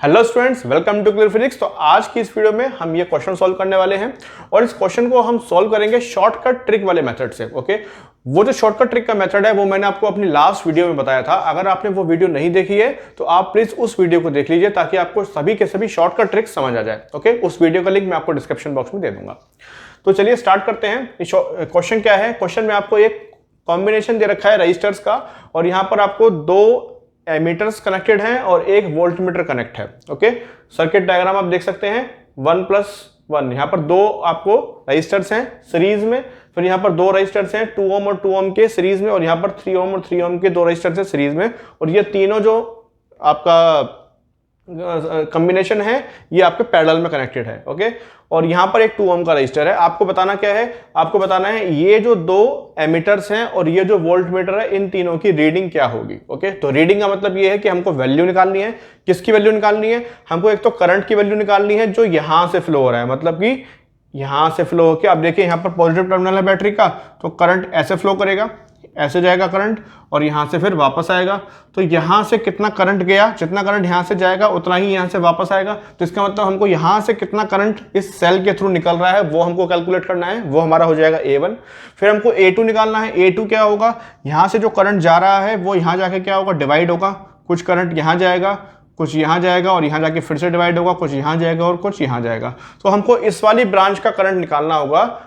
Hello students, welcome to clear physics. तो आज की इस वीडियो में हम ये क्वेश्चन सॉल्व करने वाले हैं और इस क्वेश्चन को हम सॉल्व करेंगे शॉर्टकट ट्रिक वाले मेथड से। ओके, वो जो शॉर्टकट ट्रिक का मेथड है वो मैंने आपको अपनी लास्ट वीडियो में बताया था। अगर आपने वो वीडियो नहीं देखी है तो आप प्लीज उस वीडियो को देख लीजिए ताकि आपको सभी के सभी शॉर्टकट ट्रिक्स समझ आ जाए। ओके, उस वीडियो का लिंक मैं आपको डिस्क्रिप्शन बॉक्स में दे दूंगा। तो चलिए स्टार्ट करते हैं। क्वेश्चन क्या है? क्वेश्चन में आपको एक कॉम्बिनेशन दे रखा है रजिस्टर्स का और यहां पर आपको दो एमीटर्स कनेक्टेड हैं और एक वोल्ट मीटर कनेक्ट है। ओके, सर्किट डायग्राम आप देख सकते हैं 1+1। यहां पर दो आपको रजिस्टर्स हैं सीरीज में, फिर यहां पर दो रजिस्टर्स हैं 2 ओम और 2 ओम के सीरीज में, और यहां पर 3 ओम और 3 ओम के दो रजिस्टर्स हैं सीरीज में। और ये तीनों जो आपका कॉम्बिनेशन है ये आपके पैरेलल में कनेक्टेड है। ओके, और यहां पर एक 2 ओम का रजिस्टर है। आपको बताना क्या है? आपको बताना है ये जो दो एमीटर्स हैं और ये जो वोल्ट मीटर है इन तीनों की रीडिंग क्या होगी। ओके, तो रीडिंग का मतलब ये है कि हमको वैल्यू निकालनी है। किसकी वैल्यू निकालनी है? हमको एक तो करंट की वैल्यू निकालनी है जो यहां से फ्लो हो रहा है, मतलब कि यहां से फ्लो होकर, आप देखिए यहां पर पॉजिटिव टर्मिनल है बैटरी का, तो करंट ऐसे फ्लो करेगा, ऐसे जाएगा करंट और यहां से फिर वापस आएगा। तो यहां से कितना करंट गया, जितना करंट यहां से जाएगा उतना ही यहां से वापस आएगा। तो इसका मतलब हमको यहां से कितना करंट इस सेल के थ्रू निकल रहा है वो हमको कैलकुलेट करना है। वो हमारा हो जाएगा A1। फिर हमको A2 निकालना है। A2 क्या होगा? यहां से जो करंट जा रहा है वो यहां जाके क्या होगा? डिवाइड होगा। कुछ करंट यहां जाएगा, कुछ यहां जाएगा और यहां जाके फिर से डिवाइड होगा, कुछ यहां जाएगा और कुछ यहां जाएगा। तो हमको इस वाली ब्रांच का करंट निकालना होगा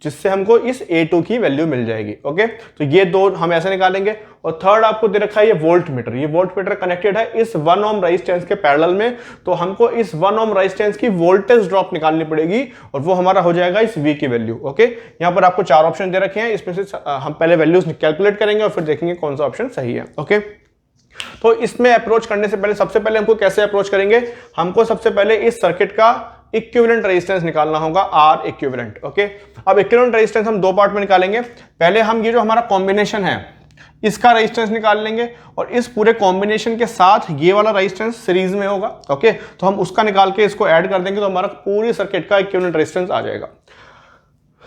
जिससे हमको इस A2 की वैल्यू मिल जाएगी। ओके, तो ये दो हम ऐसे निकालेंगे। और थर्ड आपको दे रखा है ये वोल्ट मीटर। ये वोल्ट मीटर कनेक्टेड है इस 1 ओम रेजिस्टेंस के पैरेलल में, तो हमको इस 1 ओम रेजिस्टेंस की वोल्टेज ड्रॉप निकालनी पड़ेगी और वो हमारा हो जाएगा इस V की वैल्यू। ओके, यहां पर आपको 4 ऑप्शन दे रखे हैं, इसमें से हम पहले वैल्यूज कैलकुलेट करेंगे और फिर देखेंगे कौन सा ऑप्शन सही है। ओके, तो इसमें अप्रोच करने से पहले सबसे पहले हमको कैसे अप्रोच करेंगे? हमको सबसे पहले इस सर्किट का इक्विवेलेंट रेजिस्टेंस निकालना होगा, R इक्विवेलेंट। ओके, अब इक्विवेलेंट रेजिस्टेंस हम दो पार्ट में निकालेंगे। पहले हम ये जो हमारा कॉम्बिनेशन है इसका रेजिस्टेंस निकाल लेंगे और इस पूरे कॉम्बिनेशन के साथ ये वाला रेजिस्टेंस सीरीज में होगा। ओके, तो हम उसका निकाल के इसको ऐड कर देंगे तो हमारा पूरी सर्किट का इक्विवेलेंट रेजिस्टेंस आ जाएगा।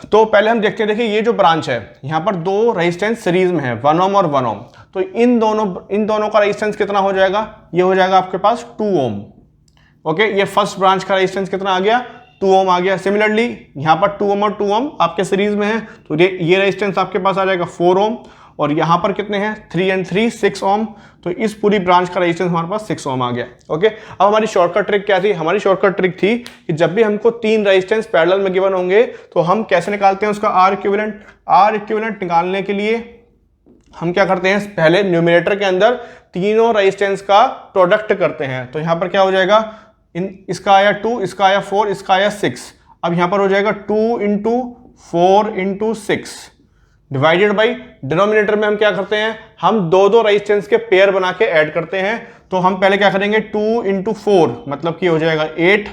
तो पहले हम देखते हैं, देखिए ये जो ब्रांच है यहां पर दो रेजिस्टेंस सीरीज में है 1 ओम और 1 ओम। तो इन दोनों का रेजिस्टेंस कितना हो जाएगा? ये हो जाएगा आपके पास 2 ओम। ओके, ये फर्स्ट ब्रांच का रेजिस्टेंस कितना आ गया? 2 ओम आ गया। सिमिलरली यहां पर 2 ओम और 2 ओम आपके सीरीज में है, तो ये रेजिस्टेंस आपके पास आ जाएगा 4 ओम। और यहां पर कितने हैं? 3 और 3 6 ओम। तो इस पूरी ब्रांच का रेजिस्टेंस हमारे पास 6 ओम आ गया। ओके, अब हमारी शॉर्टकट ट्रिक क्या थी? हमारी शॉर्टकट ट्रिक थी कि जब भी हमको तीन रेजिस्टेंस पैरेलल में गिवन होंगे तो हम कैसे निकालते हैं उसका R इक्विवेलेंट। R इक्विवेलेंट निकालने के लिए हम क्या करते हैं? पहले न्यूमरेटर के अंदर तीनों रेजिस्टेंस का प्रोडक्ट करते हैं। तो यहां पर क्या हो जाएगा? इसका आया 2, इसका आया 4, इसका आया 6। अब यहां पर हो जाएगा 2 into 4 into 6 divided by denominator में हम क्या करते हैं? हम दो रेजिस्टेंस के पेयर बना के ऐड करते हैं। तो हम पहले क्या करेंगे? 2 इंटू 4 मतलब कि हो जाएगा 8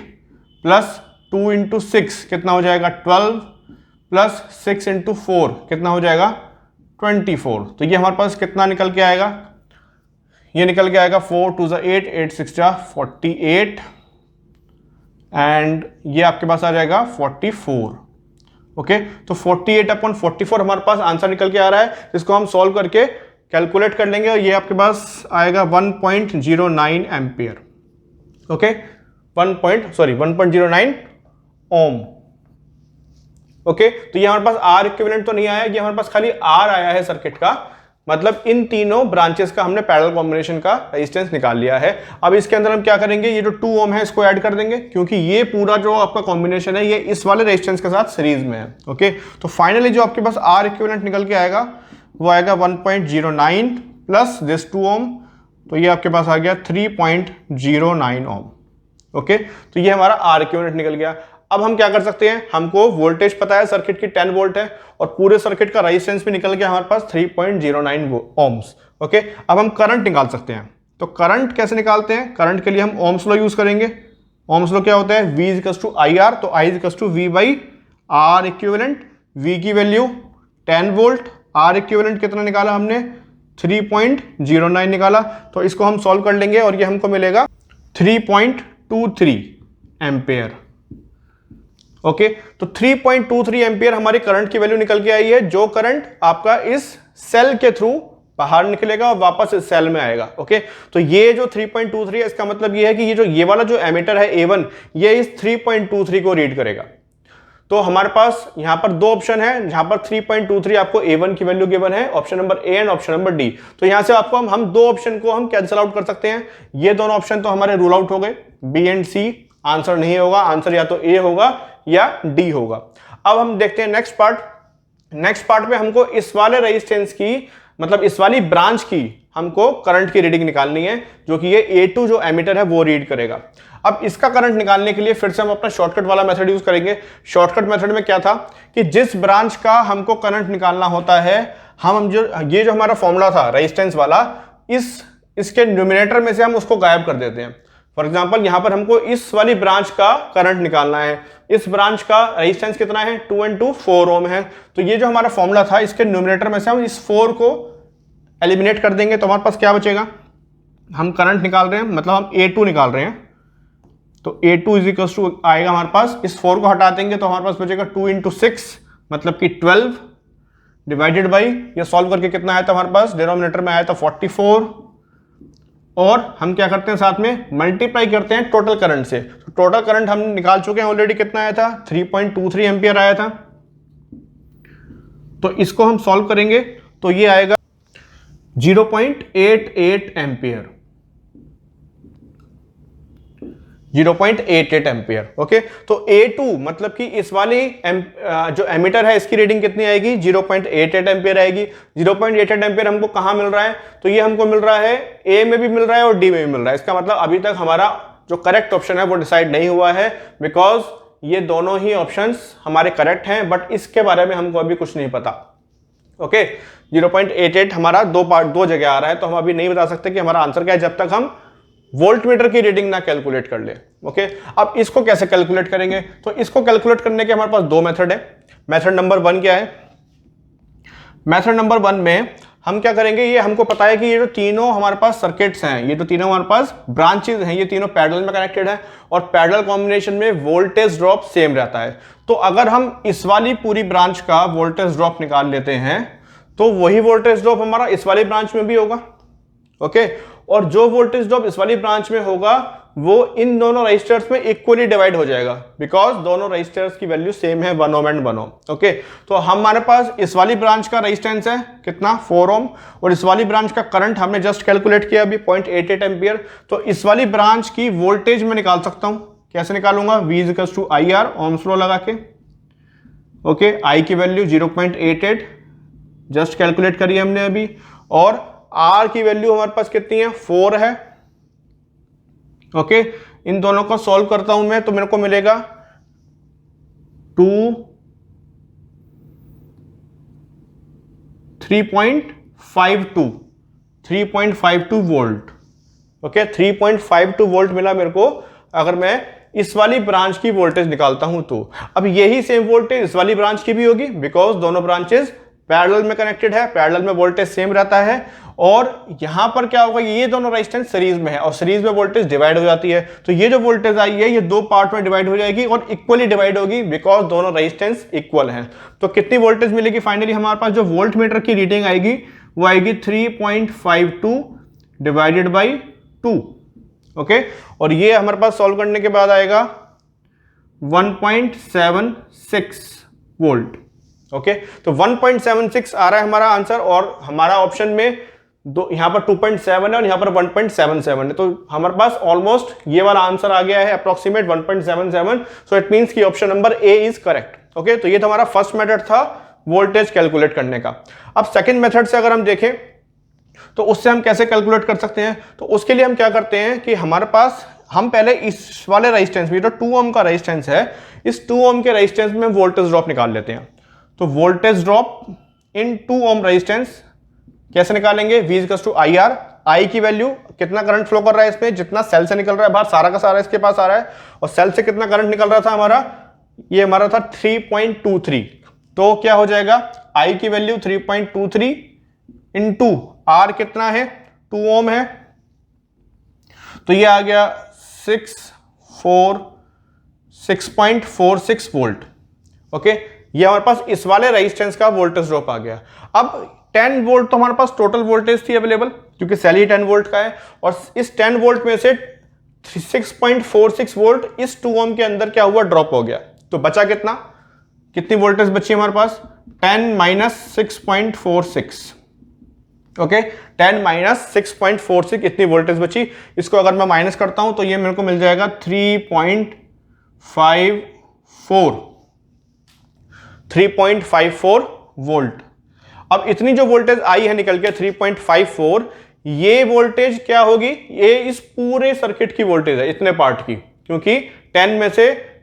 प्लस 2 इंटू 6 कितना हो जाएगा? 12 प्लस 6 इंटू 4 कितना हो जाएगा? 24। तो ये हमारे पास कितना निकल के आएगा? ये निकल के आएगा 4 2 8, 8 6 48 एंड ये आपके पास आ जाएगा 44। ओके, तो 48/44 हमारे पास आंसर निकल के आ रहा है, जिसको हम सॉल्व करके कैलकुलेट कर लेंगे और ये आपके पास आएगा 1.09 एम्पियर। ओके, 1.09 ओम। ओके, तो ये हमारे पास R इक्विवेलेंट तो नहीं आया, ये हमारे पास खाली R आया है सर्किट का, मतलब इन तीनों ब्रांचेस का हमने पैरेलल कॉम्बिनेशन का रेजिस्टेंस निकाल लिया है। अब इसके अंदर हम क्या करेंगे? ये जो 2 ओम है इसको ऐड कर देंगे क्योंकि ये पूरा जो आपका कॉम्बिनेशन है ये इस वाले रेजिस्टेंस के साथ सीरीज में है। ओके, तो फाइनली जो आपके पास R इक्विवेलेंट निकल के आएगा वो आएगा 1.09 प्लस दिस 2 ओम, तो ये आपके पास आ गया 3.09 ओम। ओके, तो ये हमारा R इक्विवेलेंट निकल गया। अब हम क्या कर सकते हैं? हमको वोल्टेज पता है सर्किट की 10 वोल्ट है और पूरे सर्किट का रेजिस्टेंस भी निकल गया हमारे पास 3.09 ओम्स। ओके, अब हम करंट निकाल सकते हैं। तो करंट कैसे निकालते हैं? करंट के लिए हम ओम्स लॉ यूज करेंगे। ओम्स लॉ क्या होता है? V = IR, तो I = V/R इक्विवेलेंट। V की वैल्यू 10 वोल्ट, R इक्विवेलेंट कितना निकाला हमने? 3.09 निकाला। तो इसको हम सॉल्व कर लेंगे और ये हमको मिलेगा 3.23 एम्पियर। ओके, तो 3.23 एम्पियर हमारी करंट की वैल्यू निकल के आई है, जो करंट आपका इस सेल के थ्रू बाहर निकलेगा और वापस इस सेल में आएगा। ओके, तो ये जो 3.23 है इसका मतलब ये है कि ये वाला जो एमिटर है A1 ये इस 3.23 को रीड करेगा। तो हमारे पास यहां पर दो ऑप्शन है जहां पर 3.23 आपको A1 की वैल्यू गिवन है, option number A and option number D। तो यहां से आपको हम दो ऑप्शन को हम कैंसिल आउट कर सकते हैं। ये दोनों ऑप्शन तो हमारे रूल आउट हो गए, B एंड C आंसर नहीं होगा, आंसर या तो A होगा या D होगा। अब हम देखते हैं नेक्स्ट पार्ट। नेक्स्ट पार्ट में हमको इस वाले रेजिस्टेंस की मतलब इस वाली ब्रांच की हमको करंट की रीडिंग निकालनी है, जो कि ये A2 जो एमीटर है वो रीड करेगा। अब इसका करंट निकालने के लिए फिर से हम अपना शॉर्टकट वाला मेथड यूज करेंगे। शॉर्टकट मेथड में क्या था कि जिस ब्रांच का हमको करंट निकालना होता है, हम जो ये जो हमारा फॉर्मूला था रेजिस्टेंस वाला, इसके न्यूमिनेटर में से हम उसको गायब कर देते हैं। फॉर एग्जांपल यहां पर हमको इस वाली ब्रांच का करंट निकालना है। इस ब्रांच का रेजिस्टेंस कितना है, 2 and 2 4 ओम है। तो ये जो हमारा फॉर्मूला था इसके न्यूमिनेटर में से हम इस 4 को एलिमिनेट कर देंगे, तो हमारे पास क्या बचेगा, हम करंट निकाल रहे हैं मतलब हम A2 निकाल रहे हैं, तो A2 इज इक्वल टू आएगा हमारे पास, इस 4 को हटा देंगे तो हमारे पास बचेगा 2 into 6 मतलब कि 12 डिवाइडेड बाई, ये सॉल्व करके कितना आया था हमारे पास, डिनोमिनेटर में आया था 44, और हम क्या करते हैं साथ में मल्टीप्लाई करते हैं टोटल करंट से। तो टोटल करंट हम निकाल चुके हैं ऑलरेडी, कितना आया था 3.23 एम्पियर आया था। तो इसको हम सॉल्व करेंगे तो ये आएगा 0.88 एम्पियर, 0.88 एम्पियर। ओके, तो A2 मतलब कि इस वाली जो एमीटर है इसकी रीडिंग कितनी आएगी, 0.88 एम्पियर आएगी। 0.88 एम्पियर हमको कहां मिल रहा है, तो ये हमको मिल रहा है A में भी मिल रहा है और D में भी मिल रहा है। इसका मतलब अभी तक हमारा जो करेक्ट ऑप्शन है वो डिसाइड नहीं हुआ है, बिकॉज ये दोनों ही ऑप्शंस हमारे करेक्ट हैं, बट इसके बारे में हमको अभी कुछ नहीं पता। ओके, 0.88 हमारा दो जगह आ रहा है, तो हम अभी नहीं बता सकते कि हमारा आंसर क्या है जब तक हम वोल्टमीटर की रीडिंग ना कैलकुलेट कर ले। ओके, अब इसको कैसे कैलकुलेट करेंगे, तो इसको कैलकुलेट करने के हमारे पास दो मेथड है। मेथड नंबर 1 क्या है, मेथड नंबर 1 में हम क्या करेंगे, ये हमको पता है कि ये जो तीनों हमारे पास सर्किट्स हैं, ये तो तीनों हमारे पास ब्रांचेस हैं, ये तीनों पैरेलल में कनेक्टेड है और पैरेलल कॉम्बिनेशन में वोल्टेज ड्रॉप सेम रहता है। तो अगर हम इस वाली पूरी ब्रांच का वोल्टेज ड्रॉप निकाल लेते हैं तो वही वोल्टेज ड्रॉप हमारा इस वाली ब्रांच में भी होगा। ओके, और जो वोल्टेज ड्रॉप इस वाली ब्रांच में होगा वो इन दोनों रजिस्टर्स में इक्वली डिवाइड हो जाएगा, बिकॉज दोनों रजिस्टर्स की वैल्यू सेम है, 1 ओम एंड 1 ओम। ओके, तो हमारे पास इस वाली ब्रांच का रेजिस्टेंस है कितना, 4 ओम, और इस वाली ब्रांच का करंट हमने जस्ट कैलकुलेट किया अभी 0.88 एम्पियर। तो इस वाली ब्रांच की वोल्टेज में निकाल सकता हूं, कैसे निकालूंगा, V = IR, ओम्स लॉ लगा के। ओके, I की वैल्यू 0.88 जस्ट कैलकुलेट करी हमने अभी, और R की वैल्यू हमारे पास कितनी है, 4 है। ओके, इन दोनों को सॉल्व करता हूं मैं तो मेरे को मिलेगा 3.52 वोल्ट। ओके, 3.52 वोल्ट मिला मेरे को अगर मैं इस वाली ब्रांच की वोल्टेज निकालता हूं तो। अब यही सेम वोल्टेज इस वाली ब्रांच की भी होगी, बिकॉज दोनों ब्रांचेस पैरेलल में कनेक्टेड है, पैरेलल में वोल्टेज सेम रहता है। और यहां पर क्या होगा, ये दोनों रेजिस्टेंस सीरीज में है और सीरीज में वोल्टेज डिवाइड हो जाती है, तो ये जो वोल्टेज आई है ये दो पार्ट में डिवाइड हो जाएगी और इक्वली डिवाइड होगी, बिकॉज दोनों रेजिस्टेंस इक्वल हैं। तो कितनी वोल्टेज मिलेगी फाइनली, हमारे पास जो वोल्ट मीटर की रीडिंग आएगी वो आएगी 3.52 डिवाइडेड बाई 2। ओके, और ये हमारे पास सॉल्व करने के बाद आएगा 1.76 वोल्ट। ओके, तो 1.76 आ रहा है हमारा आंसर, और हमारा ऑप्शन में दो यहां पर 2.7 है और यहां पर 1.77 है, तो हमारे पास ऑलमोस्ट ये वाला आंसर आ गया है अप्रोक्सीमेट 1.77। सो इट मींस कि option number A is correct. Okay, तो ये तो हमारा फर्स्ट मेथड था वोल्टेज कैलकुलेट करने का। अब सेकंड मेथड से अगर हम देखें तो उससे हम कैसे कैलकुलेट कर सकते हैं, तो उसके लिए हम क्या करते हैं कि हमारे पास हम पहले इस वाले रेजिस्टेंस में जो 2 ओम का रेजिस्टेंस है, इस 2 ओम के रेजिस्टेंस में वोल्टेज ड्रॉप निकाल लेते हैं। तो voltage drop in 2 ohm resistance कैसे निकालेंगे, V = IR, I की वैल्यू कितना करंट फ्लो कर रहा है इसमें, जितना सेल से निकल रहा है बाहर सारा का सारा इसके पास आ रहा है, और सेल से कितना करंट निकल रहा था हमारा, ये हमारा था 3.23। तो क्या हो जाएगा, I की वैल्यू 3.23 इंटू R कितना है, 2 ओम है, तो ये आ गया 6.46 वोल्ट। ओके, ये हमारे पास इस वाले रेजिस्टेंस का वोल्टेज ड्रॉप आ गया। अब 10 वोल्ट तो हमारे पास टोटल वोल्टेज थी अवेलेबल, क्योंकि सेल ही 10 वोल्ट का है, और इस 10 वोल्ट में से 6.46 वोल्ट इस 2 ओम के अंदर क्या हुआ, ड्रॉप हो गया। तो बचा कितना, कितनी वोल्टेज बची हमारे पास, 10 माइनस 6.46, ओके 10 माइनस 6.46 इतनी वोल्टेज बची। इसको अगर मैं माइनस करता हूं तो ये मेरे को मिल जाएगा 3.54 वोल्ट। अब इतनी जो वोल्टेज आई है निकल के 3.54, ये वोल्टेज क्या होगी, ये इस पूरे सर्किट की वोल्टेज है, इतने पार्ट की, क्योंकि 10 में से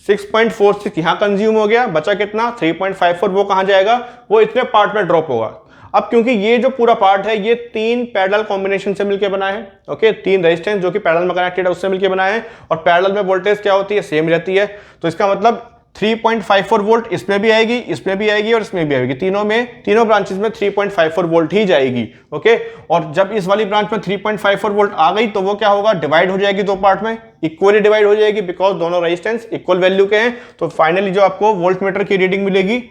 6.46 यहां कंज्यूम हो गया, बचा कितना 3.54, वो कहां जाएगा, वो इतने पार्ट में ड्रॉप होगा। अब क्योंकि ये जो पूरा पार्ट है ये 3 पैरेलल कॉम्बिनेशन से मिलकर बना है, ओके 3 रेजिस्टेंस जो कि पैरेलल में कनेक्टेड है उससे मिलकर बना है, और पैरेलल में वोल्टेज क्या होती है, सेम रहती है। तो इसका मतलब 3.54 वोल्ट इसमें भी आएगी, इसमें भी आएगी और इसमें भी आएगी, तीनों ब्रांचेस में 3.54 वोल्ट ही जाएगी, ओके। और जब इस वाली ब्रांच में 3.54 वोल्ट आ गई तो वो क्या होगा, डिवाइड हो जाएगी दो पार्ट में, इक्वली डिवाइड हो जाएगी, बिकॉज दोनों रेजिस्टेंस इक्वल वैल्यू के हैं। तो फाइनली जो आपको वोल्ट मीटर की रीडिंग मिलेगी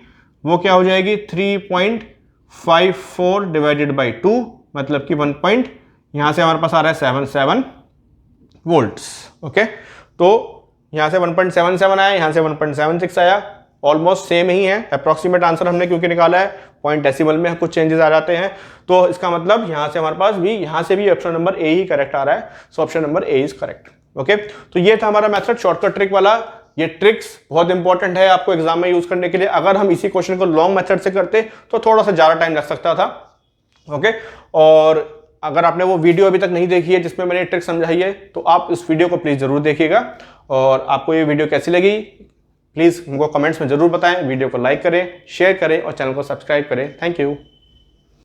वो क्या हो जाएगी, 3.54 डिवाइडेड बाई 2, मतलब कि 1 पॉइंट, यहां से हमारे पास आ रहा है 77 वोल्ट्स, ओके। तो यहां से 1.77 आया, यहां से 1.76 आया, ऑलमोस्ट सेम ही है, अप्रॉक्सीमेट आंसर हमने क्योंकि निकाला है, पॉइंट डेसिमल में कुछ चेंजेस आ जाते हैं। तो इसका मतलब यहां से हमारे पास भी, यहां से भी ऑप्शन नंबर ए ही करेक्ट आ रहा है, so option number A is correct, okay. तो ये था हमारा मेथड शॉर्टकट ट्रिक वाला। ये ट्रिक्स बहुत इंपॉर्टेंट है आपको एग्जाम में यूज करने के लिए। अगर हम इसी क्वेश्चन को लॉन्ग मेथड से करते तो थोड़ा सा ज्यादा टाइम लग सकता था, ओके। और अगर आपने वो वीडियो अभी तक नहीं देखी है जिसमें मैंने ट्रिक समझाई है, तो आप इस वीडियो को प्लीज जरूर देखिएगा। और आपको ये वीडियो कैसी लगी प्लीज हमको कमेंट्स में जरूर बताएं, वीडियो को लाइक करें, शेयर करें और चैनल को सब्सक्राइब करें। Thank you.